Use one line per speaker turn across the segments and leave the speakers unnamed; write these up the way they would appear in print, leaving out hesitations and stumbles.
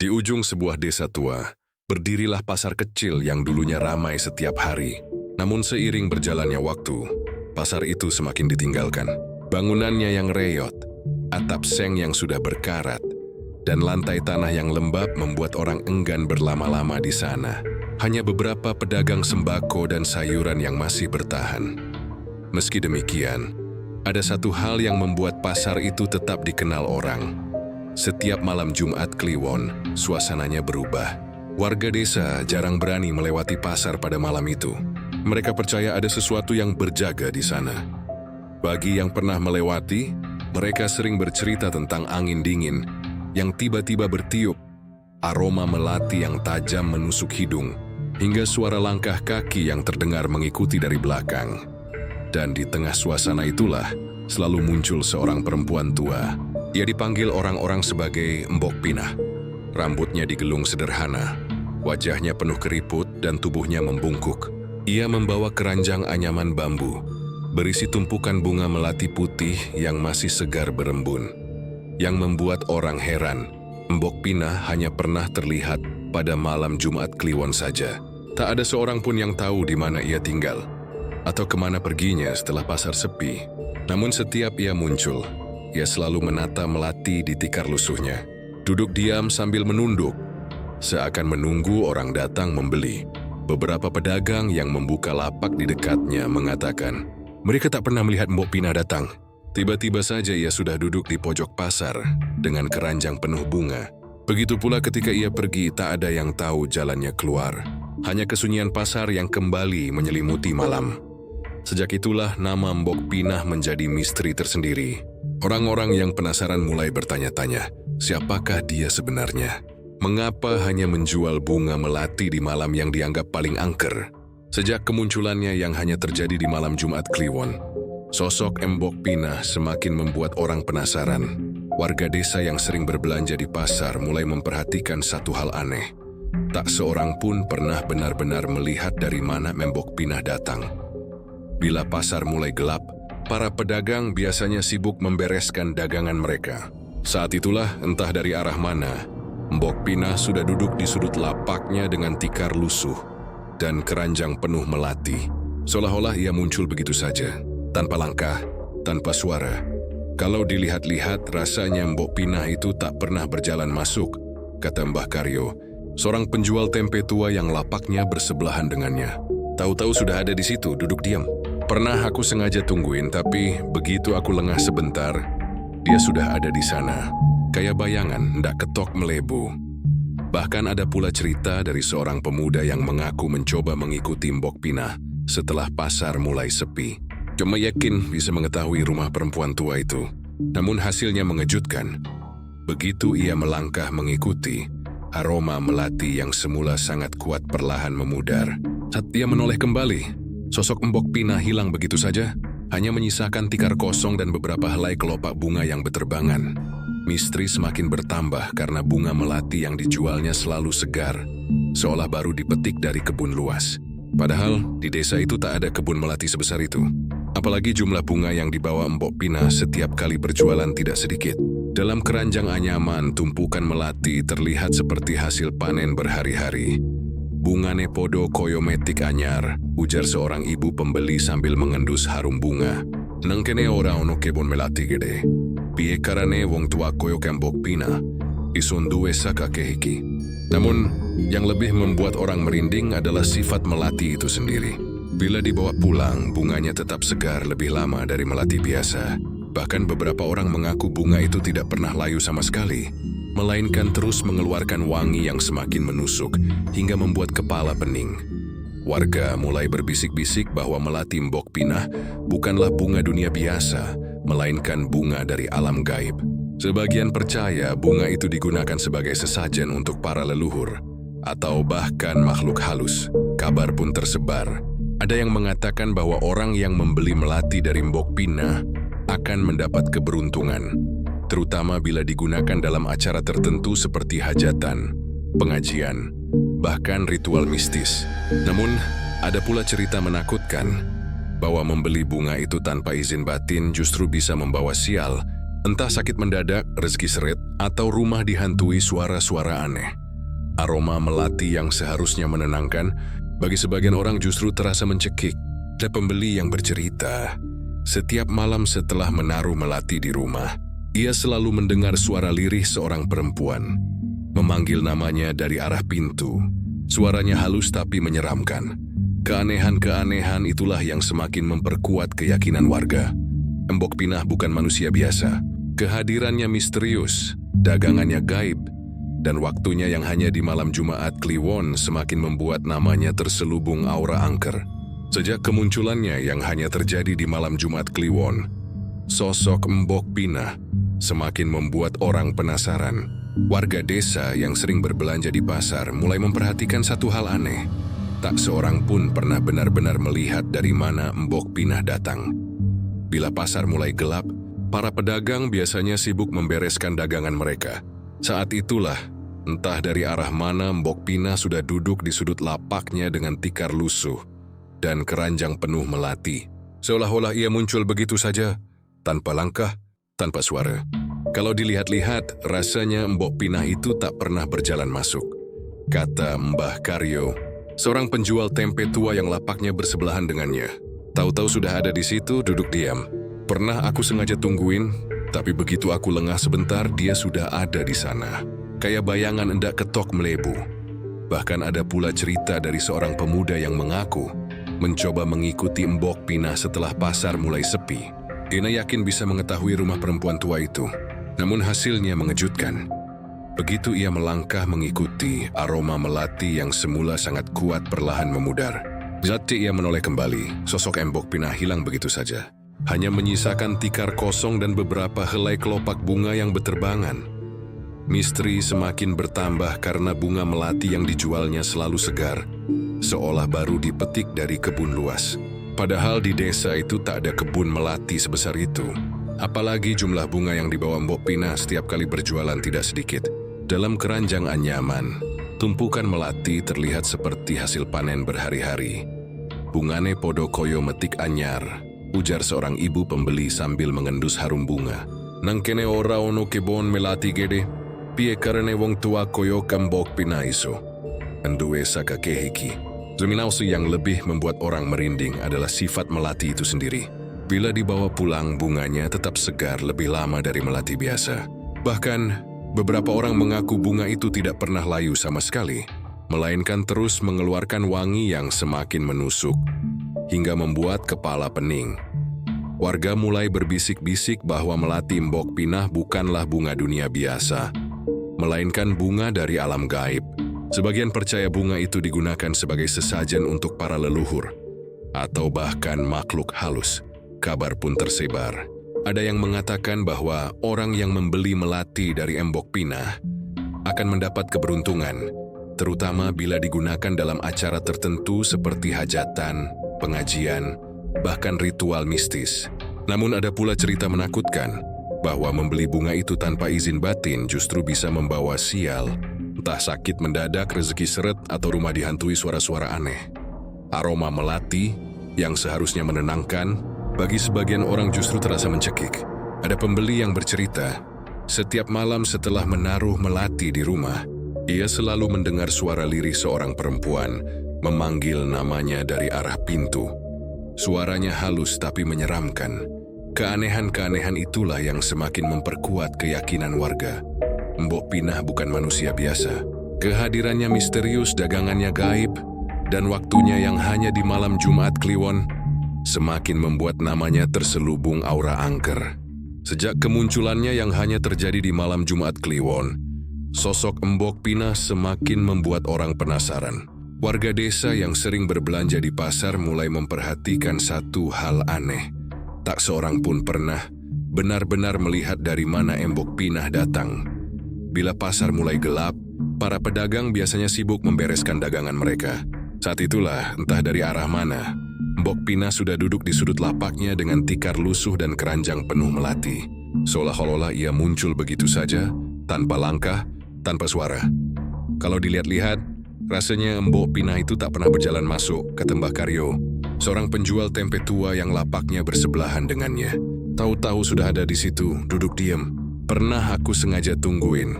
Di ujung sebuah desa tua, berdirilah pasar kecil yang dulunya ramai setiap hari. Namun seiring berjalannya waktu, pasar itu semakin ditinggalkan. Bangunannya yang reyot, atap seng yang sudah berkarat, dan lantai tanah yang lembab membuat orang enggan berlama-lama di sana. Hanya beberapa pedagang sembako dan sayuran yang masih bertahan. Meski demikian, ada satu hal yang membuat pasar itu tetap dikenal orang. Setiap malam Jumat Kliwon, suasananya berubah. Warga desa jarang berani melewati pasar pada malam itu. Mereka percaya ada sesuatu yang berjaga di sana. Bagi yang pernah melewati, mereka sering bercerita tentang angin dingin yang tiba-tiba bertiup, aroma melati yang tajam menusuk hidung, hingga suara langkah kaki yang terdengar mengikuti dari belakang. Dan di tengah suasana itulah selalu muncul seorang perempuan tua. Ia dipanggil orang-orang sebagai Mbok Pinah. Rambutnya digelung sederhana, wajahnya penuh keriput dan tubuhnya membungkuk. Ia membawa keranjang anyaman bambu, berisi tumpukan bunga melati putih yang masih segar berembun. Yang membuat orang heran, Mbok Pinah hanya pernah terlihat pada malam Jumat Kliwon saja. Tak ada seorang pun yang tahu di mana ia tinggal, atau kemana perginya setelah pasar sepi. Namun setiap ia muncul, ia selalu menata melati di tikar lusuhnya. Duduk diam sambil menunduk, seakan menunggu orang datang membeli. Beberapa pedagang yang membuka lapak di dekatnya mengatakan, mereka tak pernah melihat Mbok Pinah datang. Tiba-tiba saja ia sudah duduk di pojok pasar dengan keranjang penuh bunga. Begitu pula ketika ia pergi, tak ada yang tahu jalannya keluar. Hanya kesunyian pasar yang kembali menyelimuti malam. Sejak itulah nama Mbok Pinah menjadi misteri tersendiri. Orang-orang yang penasaran mulai bertanya-tanya, siapakah dia sebenarnya? Mengapa hanya menjual bunga melati di malam yang dianggap paling angker? Sejak kemunculannya yang hanya terjadi di malam Jumat Kliwon, sosok Mbok Pinah semakin membuat orang penasaran. Warga desa yang sering berbelanja di pasar mulai memperhatikan satu hal aneh. Tak seorang pun pernah benar-benar melihat dari mana Mbok Pinah datang. Bila pasar mulai gelap, para pedagang biasanya sibuk membereskan dagangan mereka. Saat itulah entah dari arah mana, Mbok Pinah sudah duduk di sudut lapaknya dengan tikar lusuh dan keranjang penuh melati. Seolah-olah ia muncul begitu saja, tanpa langkah, tanpa suara. Kalau dilihat-lihat, rasanya Mbok Pinah itu tak pernah berjalan masuk, kata Mbah Karyo, seorang penjual tempe tua yang lapaknya bersebelahan dengannya. Tahu-tahu sudah ada di situ, duduk diam. Pernah aku sengaja tungguin, tapi begitu aku lengah sebentar, dia sudah ada di sana. Kayak bayangan, ndak ketok melebu. Bahkan ada pula cerita dari seorang pemuda yang mengaku mencoba mengikuti Mbok Pinah setelah pasar mulai sepi. Cuma yakin bisa mengetahui rumah perempuan tua itu. Namun hasilnya mengejutkan. Begitu ia melangkah mengikuti, aroma melati yang semula sangat kuat perlahan memudar. Saat ia menoleh kembali, sosok Mbok Pinah hilang begitu saja, hanya menyisakan tikar kosong dan beberapa helai kelopak bunga yang beterbangan. Misteri semakin bertambah karena bunga melati yang dijualnya selalu segar, seolah baru dipetik dari kebun luas. Padahal di desa itu tak ada kebun melati sebesar itu. Apalagi jumlah bunga yang dibawa Mbok Pinah setiap kali berjualan tidak sedikit. Dalam keranjang anyaman, tumpukan melati terlihat seperti hasil panen berhari-hari. Bungane podo koyo metik anyar, ujar seorang ibu pembeli sambil mengendus harum bunga. Nang kene ora ono kebun melati gede. Piye karane wong tua koyo Mbok Pinah, isun duwe sakake iki. Namun, yang lebih membuat orang merinding adalah sifat melati itu sendiri. Bila dibawa pulang, bunganya tetap segar lebih lama dari melati biasa. Bahkan beberapa orang mengaku bunga itu tidak pernah layu sama sekali, melainkan terus mengeluarkan wangi yang semakin menusuk hingga membuat kepala pening. Warga mulai berbisik-bisik bahwa melati Mbok Pinah bukanlah bunga dunia biasa, melainkan bunga dari alam gaib. Sebagian percaya bunga itu digunakan sebagai sesajen untuk para leluhur, atau bahkan makhluk halus. Kabar pun tersebar. Ada yang mengatakan bahwa orang yang membeli melati dari Mbok Pinah akan mendapat keberuntungan, terutama bila digunakan dalam acara tertentu seperti hajatan, pengajian, bahkan ritual mistis. Namun, ada pula cerita menakutkan bahwa membeli bunga itu tanpa izin batin justru bisa membawa sial Entah sakit mendadak, rezeki seret, atau rumah dihantui suara-suara aneh. Aroma melati yang seharusnya menenangkan, bagi sebagian orang justru terasa mencekik. Ada pembeli yang bercerita, setiap malam setelah menaruh melati di rumah, ia selalu mendengar suara lirih seorang perempuan, memanggil namanya dari arah pintu. Suaranya halus tapi menyeramkan. Keanehan-keanehan itulah yang semakin memperkuat keyakinan warga. Embok Pinah bukan manusia biasa. Kehadirannya misterius, dagangannya gaib, dan waktunya yang hanya di malam Jumat Kliwon semakin membuat namanya terselubung aura angker. Sejak kemunculannya yang hanya terjadi di malam Jumat Kliwon, sosok Embok Pinah semakin membuat orang penasaran. Warga desa yang sering berbelanja di pasar mulai memperhatikan satu hal aneh. Tak seorang pun pernah benar-benar melihat dari mana Embok Pinah datang. Bila pasar mulai gelap, para pedagang biasanya sibuk membereskan dagangan mereka. Saat itulah, entah dari arah mana Embok Pinah sudah duduk di sudut lapaknya dengan tikar lusuh dan keranjang penuh melati. Seolah-olah ia muncul begitu saja, tanpa langkah, tanpa suara. Kalau dilihat-lihat, rasanya Embok Pinah itu tak pernah berjalan masuk. Kata Mbah Karyo, seorang penjual tempe tua yang lapaknya bersebelahan dengannya. Tahu-tahu sudah ada di situ duduk diam. Pernah aku sengaja tungguin, tapi begitu aku lengah sebentar, dia sudah ada di sana. Kayak bayangan hendak ketok melebu. Bahkan ada pula cerita dari seorang pemuda yang mengaku mencoba mengikuti Embok Pinah setelah pasar mulai sepi. Dia yakin bisa mengetahui rumah perempuan tua itu. Namun hasilnya mengejutkan. Begitu ia melangkah mengikuti, aroma melati yang semula sangat kuat perlahan memudar. Zati ia menoleh kembali, sosok Embok Pinah hilang begitu saja. Hanya menyisakan tikar kosong dan beberapa helai kelopak bunga yang berterbangan. Misteri semakin bertambah karena bunga melati yang dijualnya selalu segar, seolah baru dipetik dari kebun luas. Padahal di desa itu tak ada kebun melati sebesar itu. Apalagi jumlah bunga yang dibawa Embok Pinah setiap kali berjualan tidak sedikit. Dalam keranjang anyaman, tumpukan melati terlihat seperti hasil panen berhari-hari. Bungane podo koyo metik anyar, ujar seorang ibu pembeli sambil mengendus harum bunga. Nang kene ora ono kebon melati gede, pie karene wong tua koyo Embok Pinah iso. Enduwe saka kehiki. Zuminausi yang lebih membuat orang merinding adalah sifat melati itu sendiri. Bila dibawa pulang, bunganya tetap segar lebih lama dari melati biasa. Bahkan, beberapa orang mengaku bunga itu tidak pernah layu sama sekali, melainkan terus mengeluarkan wangi yang semakin menusuk, hingga membuat kepala pening. Warga mulai berbisik-bisik bahwa melati Embok Pinah bukanlah bunga dunia biasa, melainkan bunga dari alam gaib. Sebagian percaya bunga itu digunakan sebagai sesajen untuk para leluhur, atau bahkan makhluk halus. Kabar pun tersebar. Ada yang mengatakan bahwa orang yang membeli melati dari Embok Pinah akan mendapat keberuntungan, terutama bila digunakan dalam acara tertentu seperti hajatan, pengajian, bahkan ritual mistis. Namun ada pula cerita menakutkan bahwa membeli bunga itu tanpa izin batin justru bisa membawa sial, entah sakit mendadak, rezeki seret, atau rumah dihantui suara-suara aneh. Aroma melati yang seharusnya menenangkan, bagi sebagian orang justru terasa mencekik. Ada pembeli yang bercerita, setiap malam setelah menaruh melati di rumah, ia selalu mendengar suara lirih seorang perempuan memanggil namanya dari arah pintu. Suaranya halus tapi menyeramkan. Keanehan-keanehan itulah yang semakin memperkuat keyakinan warga. Embok Pinah bukan manusia biasa. Kehadirannya misterius, dagangannya gaib, dan waktunya yang hanya di malam Jumat Kliwon semakin membuat namanya terselubung aura angker. Sejak kemunculannya yang hanya terjadi di malam Jumat Kliwon, sosok Embok Pinah semakin membuat orang penasaran. Warga desa yang sering berbelanja di pasar mulai memperhatikan satu hal aneh. Tak seorang pun pernah benar-benar melihat dari mana Embok Pinah datang. Bila pasar mulai gelap, para pedagang biasanya sibuk membereskan dagangan mereka. Saat itulah, entah dari arah mana, Embok Pinah sudah duduk di sudut lapaknya dengan tikar lusuh dan keranjang penuh melati. Seolah-olah ia muncul begitu saja, tanpa langkah, tanpa suara. Kalau dilihat-lihat, rasanya Embok Pinah itu tak pernah berjalan masuk, kata Mbah Karyo, seorang penjual tempe tua yang lapaknya bersebelahan dengannya. Tahu-tahu sudah ada di situ, duduk diam. Pernah aku sengaja tungguin,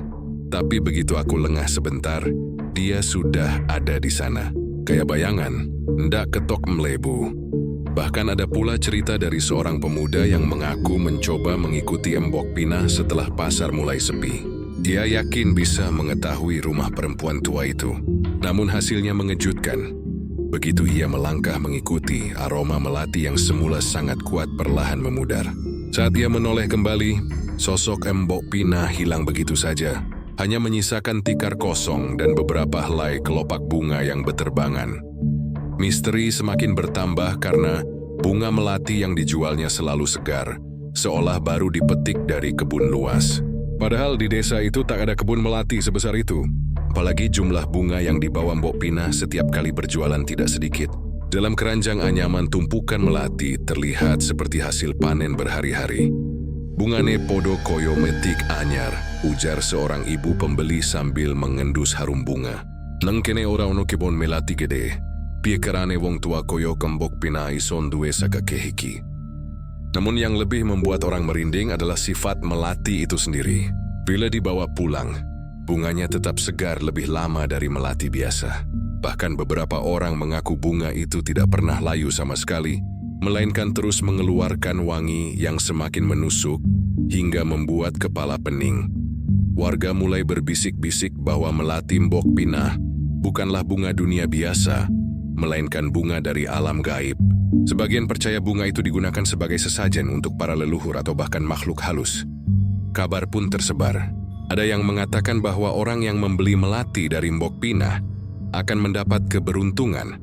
tapi begitu aku lengah sebentar, dia sudah ada di sana. Kayak bayangan, ndak ketok melebu. Bahkan ada pula cerita dari seorang pemuda yang mengaku mencoba mengikuti Mbok Pinah setelah pasar mulai sepi. Ia yakin bisa mengetahui rumah perempuan tua itu, namun hasilnya mengejutkan. Begitu ia melangkah mengikuti, aroma melati yang semula sangat kuat perlahan memudar. Saat ia menoleh kembali, sosok Mbok Pinah hilang begitu saja. Hanya menyisakan tikar kosong dan beberapa helai kelopak bunga yang beterbangan. Misteri semakin bertambah karena bunga melati yang dijualnya selalu segar, seolah baru dipetik dari kebun luas. Padahal di desa itu tak ada kebun melati sebesar itu. Apalagi jumlah bunga yang dibawa Mbok Pinah setiap kali berjualan tidak sedikit. Dalam keranjang anyaman tumpukan melati terlihat seperti hasil panen berhari-hari. Bungane podo koyo metik anyar, ujar seorang ibu pembeli sambil mengendus harum bunga. Nang kene ora ono kebun melati gede, pie kerane wong tua koyo Mbok Pinah ison duwe saka kehiki. Namun yang lebih membuat orang merinding adalah sifat melati itu sendiri. Bila dibawa pulang, bunganya tetap segar lebih lama dari melati biasa. Bahkan beberapa orang mengaku bunga itu tidak pernah layu sama sekali, melainkan terus mengeluarkan wangi yang semakin menusuk hingga membuat kepala pening. Warga mulai berbisik-bisik bahwa melati Mbok Pinah bukanlah bunga dunia biasa, melainkan bunga dari alam gaib. Sebagian percaya bunga itu digunakan sebagai sesajen untuk para leluhur atau bahkan makhluk halus. Kabar pun tersebar. Ada yang mengatakan bahwa orang yang membeli melati dari Mbok Pinah akan mendapat keberuntungan,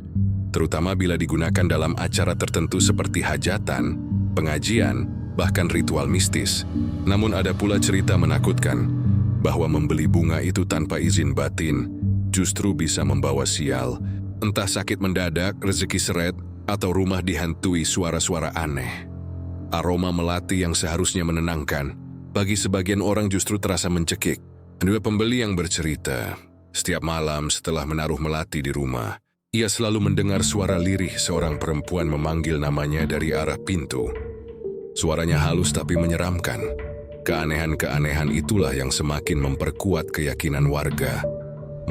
terutama bila digunakan dalam acara tertentu seperti hajatan, pengajian, bahkan ritual mistis. Namun ada pula cerita menakutkan bahwa membeli bunga itu tanpa izin batin justru bisa membawa sial, entah sakit mendadak, rezeki seret, atau rumah dihantui suara-suara aneh. Aroma melati yang seharusnya menenangkan, bagi sebagian orang justru terasa mencekik. Dua pembeli yang bercerita, setiap malam setelah menaruh melati di rumah, ia selalu mendengar suara lirih seorang perempuan memanggil namanya dari arah pintu. Suaranya halus tapi menyeramkan. Keanehan-keanehan itulah yang semakin memperkuat keyakinan warga.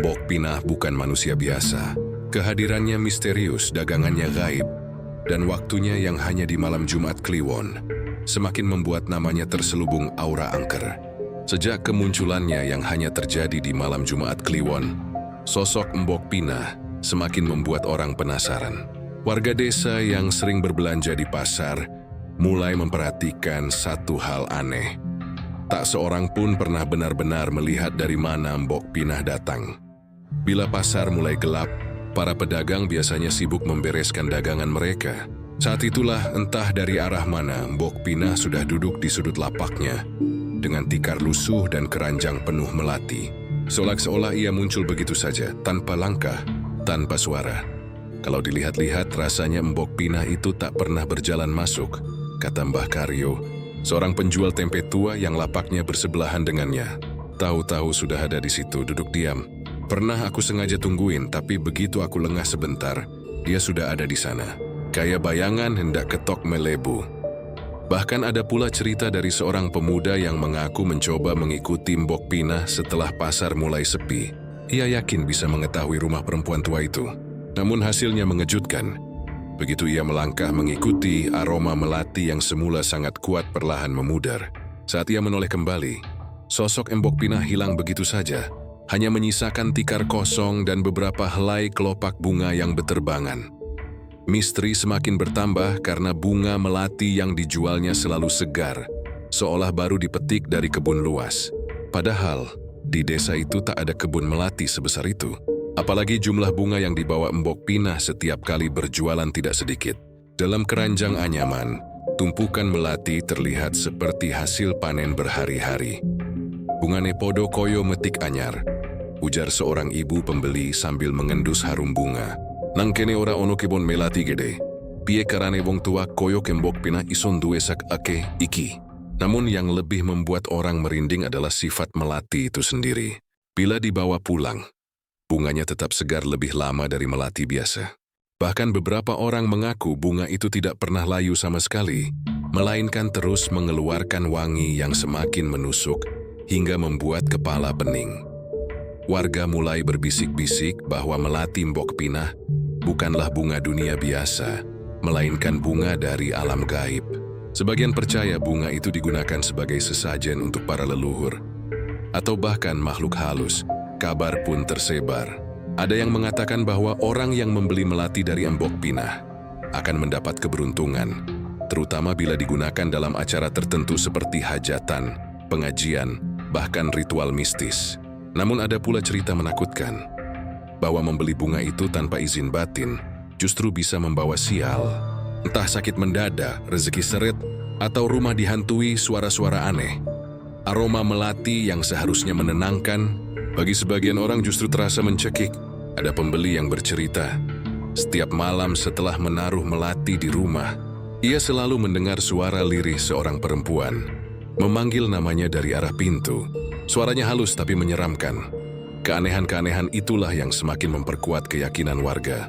Mbok Pinah bukan manusia biasa. Kehadirannya misterius, dagangannya gaib, dan waktunya yang hanya di malam Jumat Kliwon semakin membuat namanya terselubung aura angker. Sejak kemunculannya yang hanya terjadi di malam Jumat Kliwon, sosok Mbok Pinah semakin membuat orang penasaran. Warga desa yang sering berbelanja di pasar mulai memperhatikan satu hal aneh. Tak seorang pun pernah benar-benar melihat dari mana Mbok Pinah datang. Bila pasar mulai gelap, para pedagang biasanya sibuk membereskan dagangan mereka. Saat itulah entah dari arah mana Mbok Pinah sudah duduk di sudut lapaknya dengan tikar lusuh dan keranjang penuh melati. Seolah-olah ia muncul begitu saja, tanpa langkah, tanpa suara. Kalau dilihat-lihat rasanya Mbok Pinah itu tak pernah berjalan masuk, kata Mbah Karyo, seorang penjual tempe tua yang lapaknya bersebelahan dengannya. Tahu-tahu sudah ada di situ duduk diam. Pernah aku sengaja tungguin, tapi begitu aku lengah sebentar, dia sudah ada di sana. Kayak bayangan hendak ketok melebu. Bahkan ada pula cerita dari seorang pemuda yang mengaku mencoba mengikuti Mbok Pinah setelah pasar mulai sepi. Ia yakin bisa mengetahui rumah perempuan tua itu. Namun hasilnya mengejutkan. Begitu ia melangkah mengikuti, aroma melati yang semula sangat kuat perlahan memudar. Saat ia menoleh kembali, sosok Mbok Pinah hilang begitu saja. Hanya menyisakan tikar kosong dan beberapa helai kelopak bunga yang beterbangan. Misteri semakin bertambah karena bunga melati yang dijualnya selalu segar, seolah baru dipetik dari kebun luas. Padahal, di desa itu tak ada kebun melati sebesar itu. Apalagi jumlah bunga yang dibawa Mbok Pinah setiap kali berjualan tidak sedikit. Dalam keranjang anyaman, tumpukan melati terlihat seperti hasil panen berhari-hari. Bungane podo koyo metik anyar, ujar seorang ibu pembeli sambil mengendus harum bunga. Nang kene ora ono kebon melati gede, pie karane wong tua koyo Mbok Pinah ison duwe sak ake iki. Namun yang lebih membuat orang merinding adalah sifat melati itu sendiri. Bila dibawa pulang, bunganya tetap segar lebih lama dari melati biasa. Bahkan beberapa orang mengaku bunga itu tidak pernah layu sama sekali, melainkan terus mengeluarkan wangi yang semakin menusuk hingga membuat kepala pening. Warga mulai berbisik-bisik bahwa melati Mbok Pinah bukanlah bunga dunia biasa, melainkan bunga dari alam gaib. Sebagian percaya bunga itu digunakan sebagai sesajen untuk para leluhur, atau bahkan makhluk halus. Kabar pun tersebar. Ada yang mengatakan bahwa orang yang membeli melati dari Mbok Pinah akan mendapat keberuntungan, terutama bila digunakan dalam acara tertentu seperti hajatan, pengajian, bahkan ritual mistis. Namun ada pula cerita menakutkan, bahwa membeli bunga itu tanpa izin batin justru bisa membawa sial. Entah sakit mendadak, rezeki seret, atau rumah dihantui suara-suara aneh. Aroma melati yang seharusnya menenangkan, bagi sebagian orang justru terasa mencekik. Ada pembeli yang bercerita, setiap malam setelah menaruh melati di rumah, ia selalu mendengar suara lirih seorang perempuan, memanggil namanya dari arah pintu. Suaranya halus tapi menyeramkan. Keanehan-keanehan itulah yang semakin memperkuat keyakinan warga.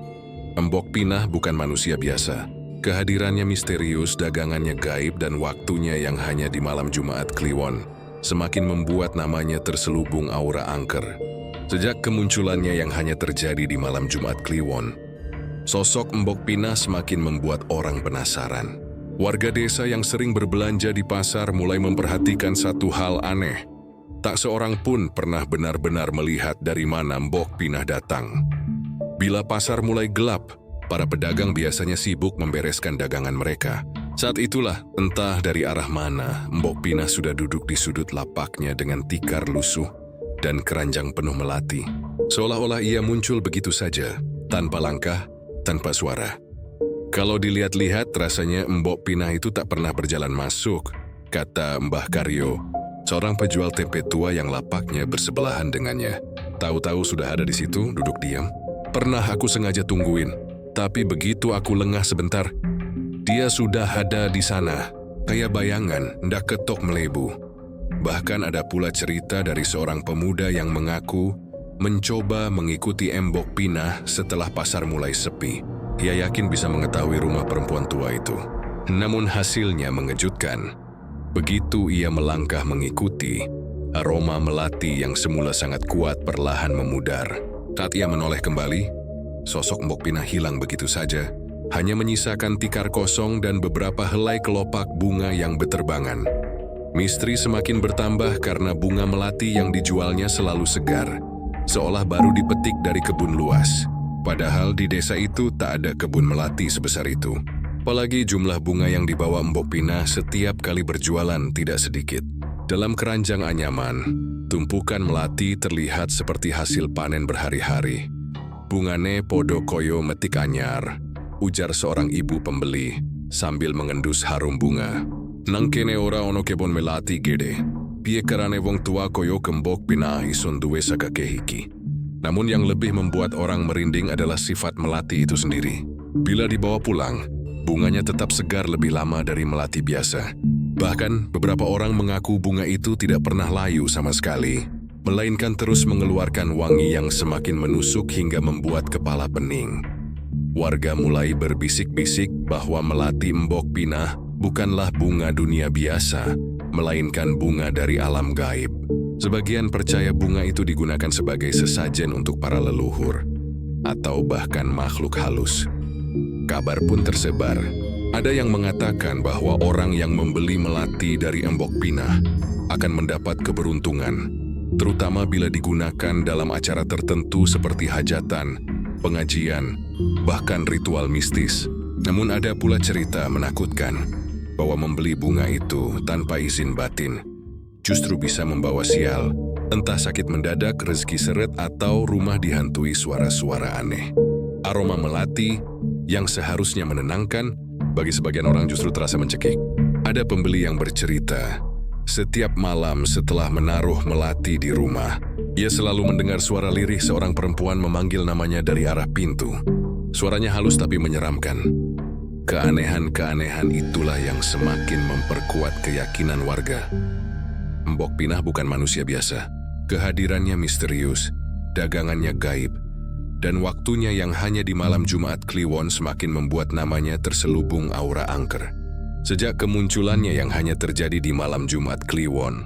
Mbok Pinah bukan manusia biasa. Kehadirannya misterius, dagangannya gaib, dan waktunya yang hanya di malam Jumat Kliwon semakin membuat namanya terselubung aura angker. Sejak kemunculannya yang hanya terjadi di malam Jumat Kliwon, sosok Mbok Pinah semakin membuat orang penasaran. Warga desa yang sering berbelanja di pasar mulai memperhatikan satu hal aneh. Tak seorang pun pernah benar-benar melihat dari mana Mbok Pinah datang. Bila pasar mulai gelap, para pedagang biasanya sibuk membereskan dagangan mereka. Saat itulah, entah dari arah mana, Mbok Pinah sudah duduk di sudut lapaknya dengan tikar lusuh dan keranjang penuh melati. Seolah-olah ia muncul begitu saja, tanpa langkah, tanpa suara. Kalau dilihat-lihat, rasanya Mbok Pinah itu tak pernah berjalan masuk, kata Mbah Karyo, seorang penjual tempe tua yang lapaknya bersebelahan dengannya. Tahu-tahu sudah ada di situ, duduk diam. Pernah aku sengaja tungguin, tapi begitu aku lengah sebentar, dia sudah ada di sana, kayak bayangan, ndak ketok melebu. Bahkan ada pula cerita dari seorang pemuda yang mengaku mencoba mengikuti Mbok Pinah setelah pasar mulai sepi. Ia yakin bisa mengetahui rumah perempuan tua itu. Namun hasilnya mengejutkan. Begitu ia melangkah mengikuti, aroma melati yang semula sangat kuat perlahan memudar. Saat ia menoleh kembali, sosok Mbok Pinah hilang begitu saja, hanya menyisakan tikar kosong dan beberapa helai kelopak bunga yang beterbangan. Misteri semakin bertambah karena bunga melati yang dijualnya selalu segar, seolah baru dipetik dari kebun luas. Padahal di desa itu tak ada kebun melati sebesar itu. Apalagi jumlah bunga yang dibawa Mbok Pinah setiap kali berjualan tidak sedikit. Dalam keranjang anyaman, tumpukan melati terlihat seperti hasil panen berhari-hari. Bungane podo koyo metik anyar, ujar seorang ibu pembeli sambil mengendus harum bunga. Nang kene ora ono kebon melati gede, pie karane wong tua koyo Mbok Pinah ison duwe sagakehiki. Namun yang lebih membuat orang merinding adalah sifat melati itu sendiri. Bila dibawa pulang, bunganya tetap segar lebih lama dari melati biasa. Bahkan beberapa orang mengaku bunga itu tidak pernah layu sama sekali, melainkan terus mengeluarkan wangi yang semakin menusuk hingga membuat kepala pening. Warga mulai berbisik-bisik bahwa melati Mbok Pinah bukanlah bunga dunia biasa, melainkan bunga dari alam gaib. Sebagian percaya bunga itu digunakan sebagai sesajen untuk para leluhur, atau bahkan makhluk halus. Kabar pun tersebar. Ada yang mengatakan bahwa orang yang membeli melati dari Mbok Pinah akan mendapat keberuntungan, terutama bila digunakan dalam acara tertentu seperti hajatan, pengajian, bahkan ritual mistis. Namun ada pula cerita menakutkan bahwa membeli bunga itu tanpa izin batin justru bisa membawa sial, entah sakit mendadak, rezeki seret, atau rumah dihantui suara-suara aneh. Aroma melati yang seharusnya menenangkan, bagi sebagian orang justru terasa mencekik. Ada pembeli yang bercerita, setiap malam setelah menaruh melati di rumah, ia selalu mendengar suara lirih seorang perempuan memanggil namanya dari arah pintu. Suaranya halus tapi menyeramkan. Keanehan-keanehan itulah yang semakin memperkuat keyakinan warga. Mbok Pinah bukan manusia biasa. Kehadirannya misterius, dagangannya gaib, Dan waktunya yang hanya di malam Jumat Kliwon semakin membuat namanya terselubung aura angker. Sejak kemunculannya yang hanya terjadi di malam Jumat Kliwon,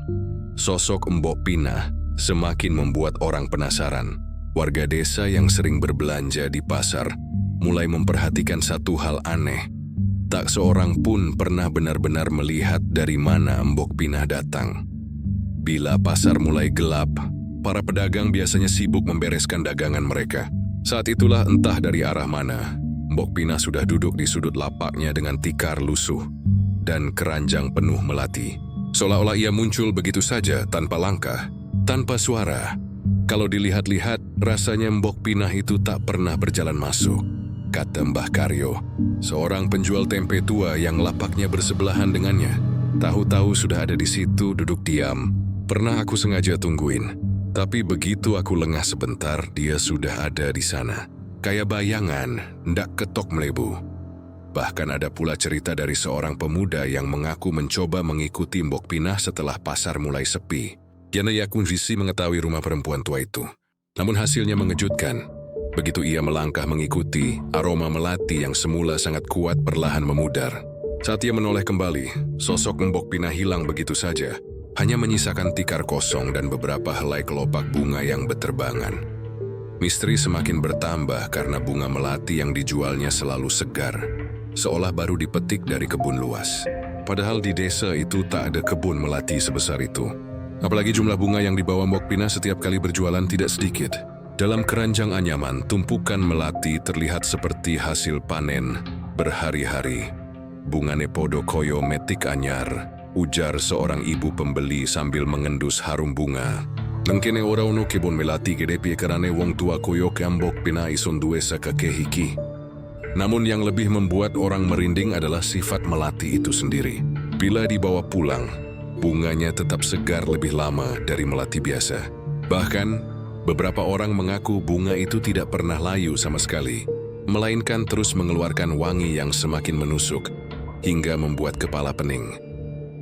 sosok Mbok Pinah semakin membuat orang penasaran. Warga desa yang sering berbelanja di pasar mulai memperhatikan satu hal aneh. Tak seorang pun pernah benar-benar melihat dari mana Mbok Pinah datang. Bila pasar mulai gelap, para pedagang biasanya sibuk membereskan dagangan mereka. Saat itulah entah dari arah mana, Mbok Pinah sudah duduk di sudut lapaknya dengan tikar lusuh dan keranjang penuh melati. Seolah-olah ia muncul begitu saja tanpa langkah, tanpa suara. Kalau dilihat-lihat, rasanya Mbok Pinah itu tak pernah berjalan masuk, kata Mbah Karyo, seorang penjual tempe tua yang lapaknya bersebelahan dengannya. Tahu-tahu sudah ada di situ duduk diam. Pernah aku sengaja tungguin, tapi begitu aku lengah sebentar, dia sudah ada di sana. Kayak bayangan, ndak ketok melebu. Bahkan ada pula cerita dari seorang pemuda yang mengaku mencoba mengikuti Mbok Pinah setelah pasar mulai sepi. Yana Yakun visi mengetahui rumah perempuan tua itu. Namun hasilnya mengejutkan. Begitu ia melangkah mengikuti, aroma melati yang semula sangat kuat perlahan memudar. Saat ia menoleh kembali, sosok Mbok Pinah hilang begitu saja. Hanya menyisakan tikar kosong dan beberapa helai kelopak bunga yang berterbangan. Misteri semakin bertambah karena bunga melati yang dijualnya selalu segar, seolah baru dipetik dari kebun luas. Padahal di desa itu tak ada kebun melati sebesar itu. Apalagi jumlah bunga yang dibawa Mbok Pinah setiap kali berjualan tidak sedikit. Dalam keranjang anyaman, tumpukan melati terlihat seperti hasil panen berhari-hari. Bungane podo koyo metik anyar, ujar seorang ibu pembeli sambil mengendus harum bunga. Nengkene ora ono kebon melati gede pie karane wong tua koyo Mbok Pinah ison duwe sakakehiki. Namun yang lebih membuat orang merinding adalah sifat melati itu sendiri. Bila dibawa pulang, bunganya tetap segar lebih lama dari melati biasa. Bahkan, beberapa orang mengaku bunga itu tidak pernah layu sama sekali, melainkan terus mengeluarkan wangi yang semakin menusuk, hingga membuat kepala pening.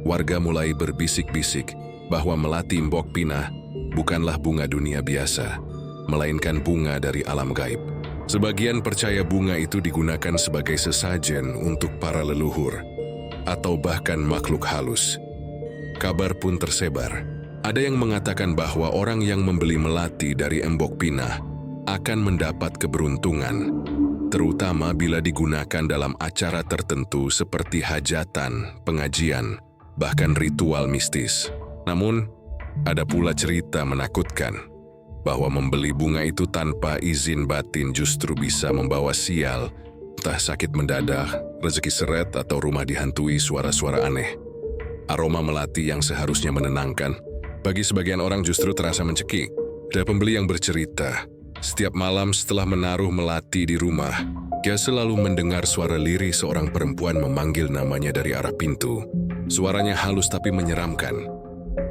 Warga mulai berbisik-bisik bahwa melati Mbok Pinah bukanlah bunga dunia biasa, melainkan bunga dari alam gaib. Sebagian percaya bunga itu digunakan sebagai sesajen untuk para leluhur, atau bahkan makhluk halus. Kabar pun tersebar. Ada yang mengatakan bahwa orang yang membeli melati dari Mbok Pinah akan mendapat keberuntungan, terutama bila digunakan dalam acara tertentu seperti hajatan, pengajian, bahkan ritual mistis. Namun, ada pula cerita menakutkan bahwa membeli bunga itu tanpa izin batin justru bisa membawa sial, entah sakit mendadak, rezeki seret, atau rumah dihantui suara-suara aneh. Aroma melati yang seharusnya menenangkan, bagi sebagian orang justru terasa mencekik. Ada pembeli yang bercerita, setiap malam setelah menaruh melati di rumah, dia selalu mendengar suara lirih seorang perempuan memanggil namanya dari arah pintu. Suaranya halus tapi menyeramkan.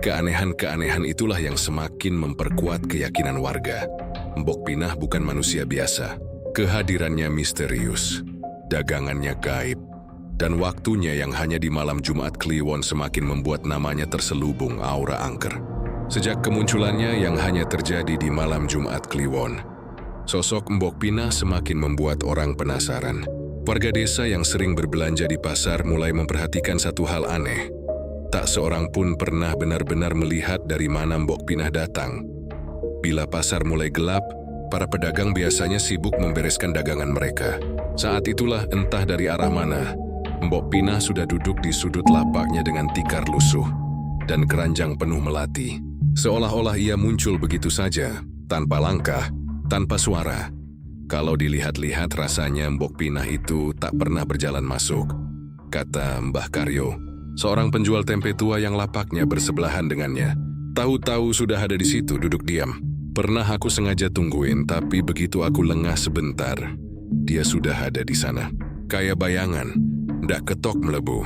Keanehan-keanehan itulah yang semakin memperkuat keyakinan warga. Mbok Pinah bukan manusia biasa. Kehadirannya misterius, dagangannya gaib, dan waktunya yang hanya di malam Jumat Kliwon semakin membuat namanya terselubung aura angker. Sejak kemunculannya yang hanya terjadi di malam Jumat Kliwon, sosok Mbok Pinah semakin membuat orang penasaran. Warga desa yang sering berbelanja di pasar mulai memperhatikan satu hal aneh. Tak seorang pun pernah benar-benar melihat dari mana Mbok Pinah datang. Bila pasar mulai gelap, para pedagang biasanya sibuk membereskan dagangan mereka. Saat itulah entah dari arah mana, Mbok Pinah sudah duduk di sudut lapaknya dengan tikar lusuh dan keranjang penuh melati. Seolah-olah ia muncul begitu saja, tanpa langkah, tanpa suara. Kalau dilihat-lihat rasanya Mbok Pinah itu tak pernah berjalan masuk, kata Mbah Karyo, seorang penjual tempe tua yang lapaknya bersebelahan dengannya. Tahu-tahu sudah ada di situ duduk diam. Pernah aku sengaja tungguin, tapi begitu aku lengah sebentar, dia sudah ada di sana. Kayak bayangan, ndak ketok melebu.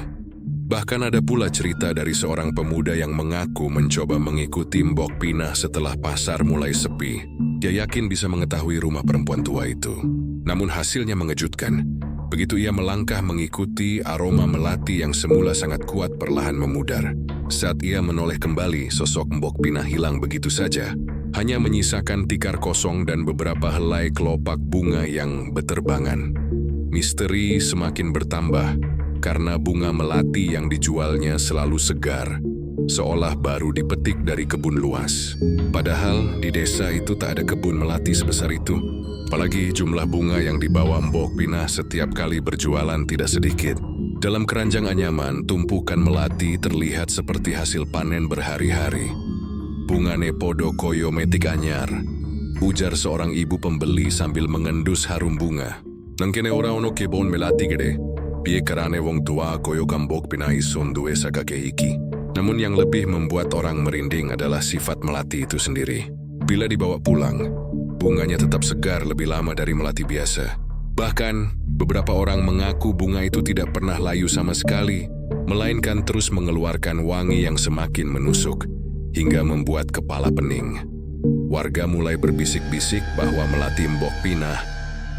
Bahkan ada pula cerita dari seorang pemuda yang mengaku mencoba mengikuti Mbok Pinah setelah pasar mulai sepi. Dia yakin bisa mengetahui rumah perempuan tua itu. Namun hasilnya mengejutkan. Begitu ia melangkah mengikuti, aroma melati yang semula sangat kuat perlahan memudar. Saat ia menoleh kembali, sosok Mbok Pinah hilang begitu saja. hanya menyisakan tikar kosong dan beberapa helai kelopak bunga yang beterbangan. Misteri semakin bertambah karena bunga melati yang dijualnya selalu segar, seolah baru dipetik dari kebun luas. Padahal di desa itu tak ada kebun melati sebesar itu. Apalagi jumlah bunga yang dibawa Mbok Pinah setiap kali berjualan tidak sedikit. Dalam keranjang anyaman, tumpukan melati terlihat seperti hasil panen berhari-hari. "Bungane podo koyo metik anyar," ujar seorang ibu pembeli sambil mengendus harum bunga. "Nangkene ora ono kebon melati gede, pie karane wong tua koyo Mbok Pinah ison duwe sakake iki." Namun yang lebih membuat orang merinding adalah sifat melati itu sendiri. Bila dibawa pulang, bunganya tetap segar lebih lama dari melati biasa. Bahkan, beberapa orang mengaku bunga itu tidak pernah layu sama sekali, melainkan terus mengeluarkan wangi yang semakin menusuk, hingga membuat kepala pening. Warga mulai berbisik-bisik bahwa melati Mbok Pinah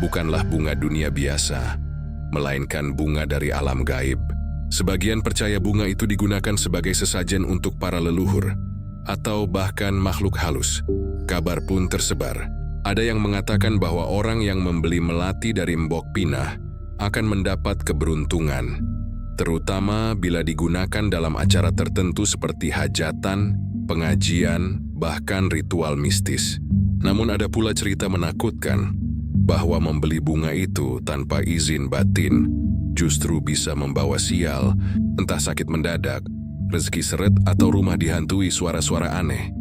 bukanlah bunga dunia biasa, melainkan bunga dari alam gaib. Sebagian percaya bunga itu digunakan sebagai sesajen untuk para leluhur, atau bahkan makhluk halus. Kabar pun tersebar. Ada yang mengatakan bahwa orang yang membeli melati dari Mbok Pinah akan mendapat keberuntungan, terutama bila digunakan dalam acara tertentu seperti hajatan, pengajian, bahkan ritual mistis. Namun ada pula cerita menakutkan bahwa membeli bunga itu tanpa izin batin justru bisa membawa sial, entah sakit mendadak, rezeki seret, atau rumah dihantui suara-suara aneh.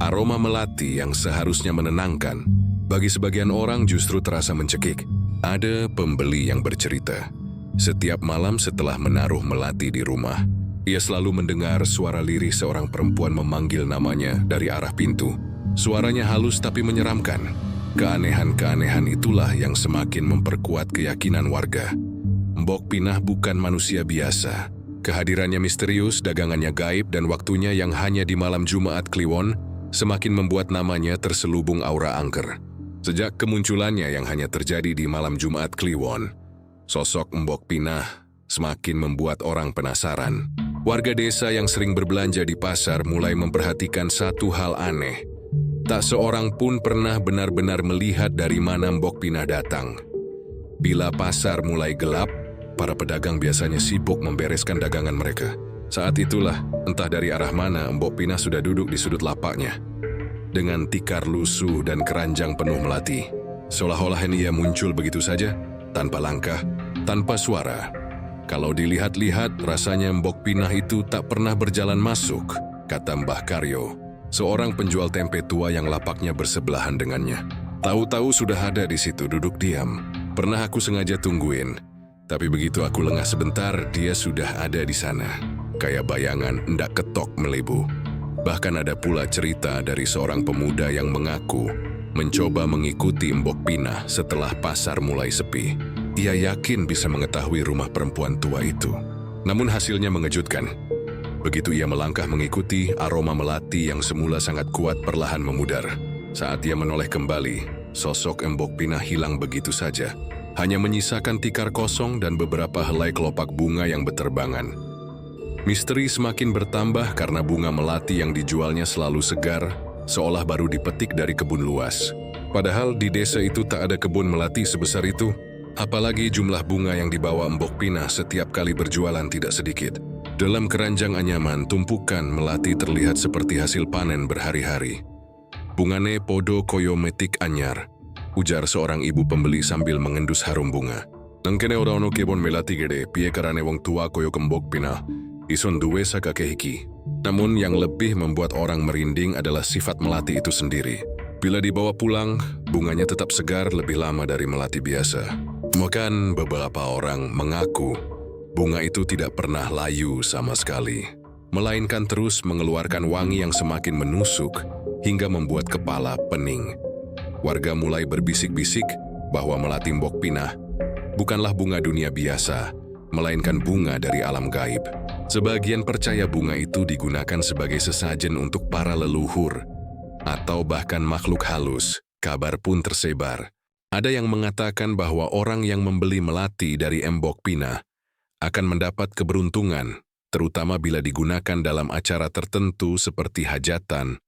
Aroma melati yang seharusnya menenangkan, bagi sebagian orang justru terasa mencekik. Ada pembeli yang bercerita, setiap malam setelah menaruh melati di rumah, ia selalu mendengar suara lirih seorang perempuan memanggil namanya dari arah pintu. Suaranya halus tapi menyeramkan. Keanehan-keanehan itulah yang semakin memperkuat keyakinan warga. Mbok Pinah bukan manusia biasa. Kehadirannya misterius, dagangannya gaib, dan waktunya yang hanya di malam Jumat Kliwon semakin membuat namanya terselubung aura angker. Sejak kemunculannya yang hanya terjadi di malam Jumat Kliwon, sosok Mbok Pinah semakin membuat orang penasaran. Warga desa yang sering berbelanja di pasar mulai memperhatikan satu hal aneh. Tak seorang pun pernah benar-benar melihat dari mana Mbok Pinah datang. Bila pasar mulai gelap, para pedagang biasanya sibuk membereskan dagangan mereka. Saat itulah, entah dari arah mana, Mbok Pinah sudah duduk di sudut lapaknya, dengan tikar lusuh dan keranjang penuh melati. Seolah-olah ia muncul begitu saja, tanpa langkah, tanpa suara. Kalau dilihat-lihat, rasanya Mbok Pinah itu tak pernah berjalan masuk, kata Mbah Karyo, seorang penjual tempe tua yang lapaknya bersebelahan dengannya. Tahu-tahu sudah ada di situ duduk diam. Pernah aku sengaja tungguin, tapi begitu aku lengah sebentar, dia sudah ada di sana. Kayak bayangan hendak ketok melebu. Bahkan ada pula cerita dari seorang pemuda yang mengaku mencoba mengikuti Mbok Pinah setelah pasar mulai sepi. Ia yakin bisa mengetahui rumah perempuan tua itu. Namun hasilnya mengejutkan. Begitu ia melangkah mengikuti, aroma melati yang semula sangat kuat perlahan memudar. Saat ia menoleh kembali, sosok Mbok Pinah hilang begitu saja. Hanya menyisakan tikar kosong dan beberapa helai kelopak bunga yang beterbangan. Misteri semakin bertambah karena bunga melati yang dijualnya selalu segar, seolah baru dipetik dari kebun luas. Padahal di desa itu tak ada kebun melati sebesar itu, apalagi jumlah bunga yang dibawa Mbok Pinah setiap kali berjualan tidak sedikit. Dalam keranjang anyaman, tumpukan melati terlihat seperti hasil panen berhari-hari. "Bungane podo koyo metik anyar," ujar seorang ibu pembeli sambil mengendus harum bunga. "Nangkene ora ono kebon melati gede, pie karane wong tua koyo Mbok Pinah ison duwe sakake iki." Namun yang lebih membuat orang merinding adalah sifat melati itu sendiri. Bila dibawa pulang, bunganya tetap segar lebih lama dari melati biasa. Bahkan beberapa orang mengaku bunga itu tidak pernah layu sama sekali, melainkan terus mengeluarkan wangi yang semakin menusuk hingga membuat kepala pening. Warga mulai berbisik-bisik bahwa melati Mbok Pinah bukanlah bunga dunia biasa, melainkan bunga dari alam gaib. Sebagian percaya bunga itu digunakan sebagai sesajen untuk para leluhur, atau bahkan makhluk halus. Kabar pun tersebar. Ada yang mengatakan bahwa orang yang membeli melati dari Mbok Pinah akan mendapat keberuntungan, terutama bila digunakan dalam acara tertentu seperti hajatan,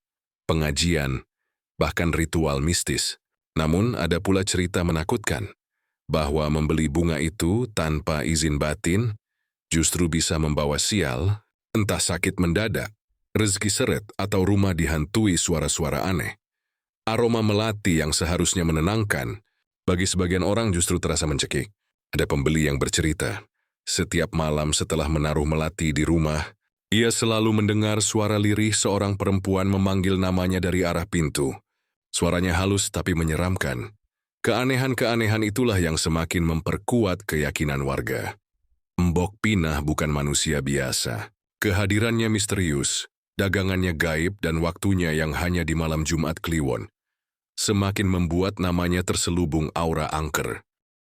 pengajian, bahkan ritual mistis. Namun ada pula cerita menakutkan, bahwa membeli bunga itu tanpa izin batin justru bisa membawa sial, entah sakit mendadak, rezeki seret, atau rumah dihantui suara-suara aneh. Aroma melati yang seharusnya menenangkan, bagi sebagian orang justru terasa mencekik. Ada pembeli yang bercerita, setiap malam setelah menaruh melati di rumah, ia selalu mendengar suara lirih seorang perempuan memanggil namanya dari arah pintu. Suaranya halus tapi menyeramkan. Keanehan-keanehan itulah yang semakin memperkuat keyakinan warga. Mbok Pinah bukan manusia biasa. Kehadirannya misterius, dagangannya gaib, dan waktunya yang hanya di malam Jumat Kliwon semakin membuat namanya terselubung aura angker.